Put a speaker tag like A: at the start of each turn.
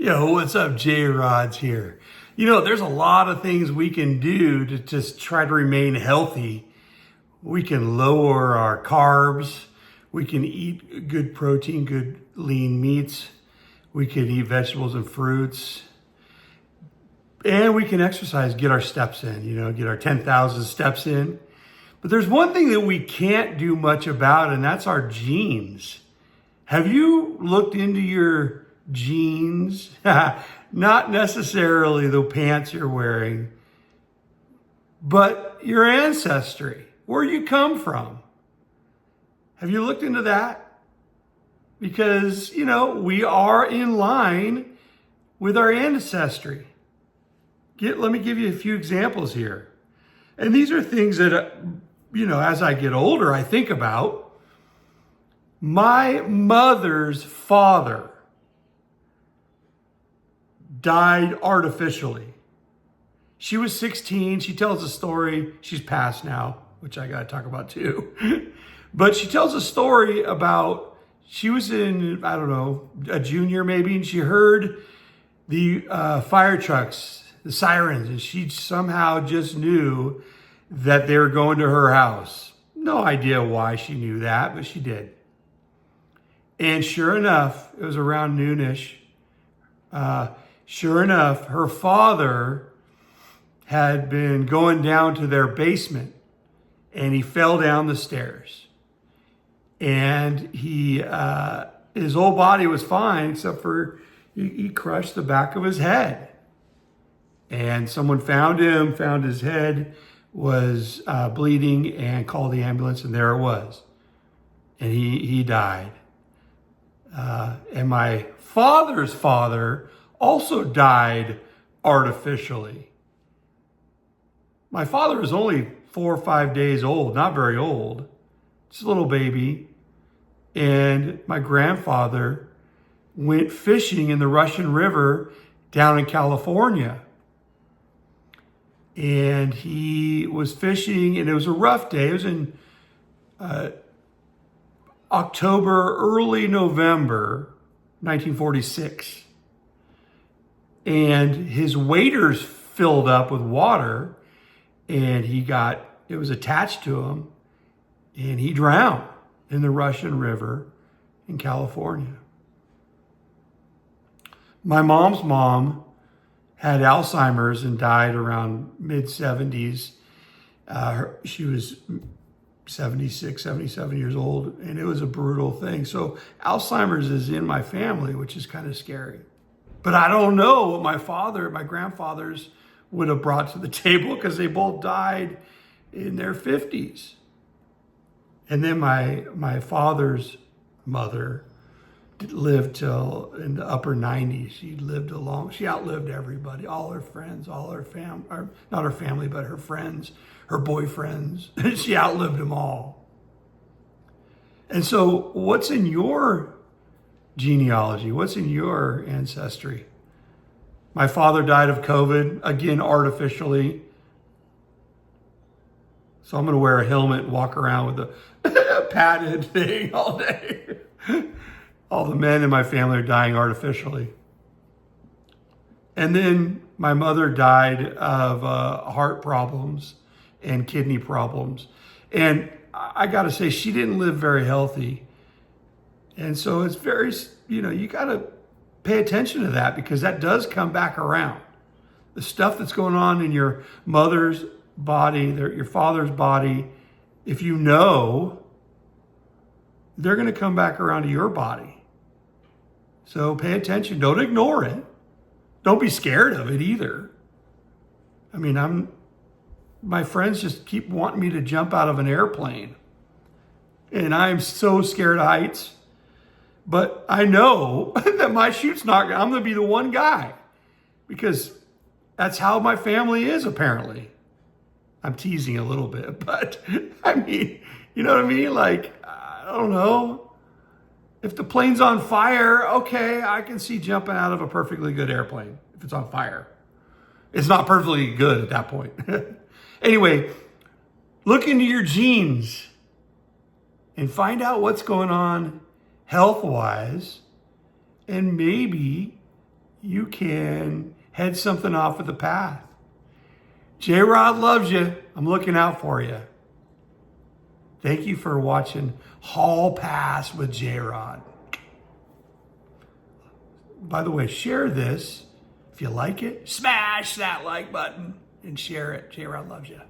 A: Yo, what's up? JRod's here. You know, there's a lot of things we can do to just try to remain healthy. We can lower our carbs. We can eat good protein, good lean meats. We can eat vegetables and fruits. And we can exercise, get our steps in, get our 10,000 steps in. But there's one thing that we can't do much about, and that's our genes. Have you looked into your jeans? Not necessarily the pants you're wearing, but your ancestry, where you come from. Have you looked into that? Because, we are in line with our ancestry. Let me give you a few examples here. And these are things that, as I get older, I think about. My mother's father died artificially. She was 16. She tells a story. She's passed now, which I got to talk about too. But she tells a story about she was in, a junior maybe, and she heard the fire trucks, the sirens, and she somehow just knew that they were going to her house. No idea why she knew that, but she did. And sure enough, it was around noonish. Sure enough, her father had been going down to their basement and he fell down the stairs. And his whole body was fine except for he crushed the back of his head. And someone found him, found his head was bleeding and called the ambulance, and there it was. And he died. And my father's father also died artificially. My father was only 4 or 5 days old, not very old, just a little baby. And my grandfather went fishing in the Russian River down in California. And he was fishing, and it was a rough day. It was in October, early November, 1946. And his waders filled up with water, and it was attached to him, and he drowned in the Russian River in California. My mom's mom had Alzheimer's and died around mid-70s. She was 76, 77 years old, and it was a brutal thing. So Alzheimer's is in my family, which is kind of scary. But I don't know what my grandfathers would have brought to the table because they both died in their 50s. And then my father's mother lived till in the upper 90s. She outlived everybody, all her friends, all her family, not her family, but her friends, her boyfriends. She outlived them all. And so what's in your genealogy? What's in your ancestry? My father died of COVID, again, artificially. So I'm going to wear a helmet and walk around with a padded thing all day. All the men in my family are dying artificially. And then my mother died of heart problems and kidney problems. And I got to say, she didn't live very healthy. And so it's very, you got to pay attention to that because that does come back around. The stuff that's going on in your mother's body, your father's body, if you know, they're going to come back around to your body. So pay attention. Don't ignore it. Don't be scared of it either. I mean, my friends just keep wanting me to jump out of an airplane. And I'm so scared of heights. But I know that my chute's I'm going to be the one guy. Because that's how my family is, apparently. I'm teasing a little bit, but I mean, you know what I mean? Like, I don't know. If the plane's on fire, okay, I can see jumping out of a perfectly good airplane if it's on fire. It's not perfectly good at that point. Anyway, look into your genes and find out what's going on health-wise, and maybe you can head something off of the path. JRod loves you. I'm looking out for you. Thank you for watching Hallpass with JRod. By the way, share this. If you like it, smash that like button and share it. JRod loves you.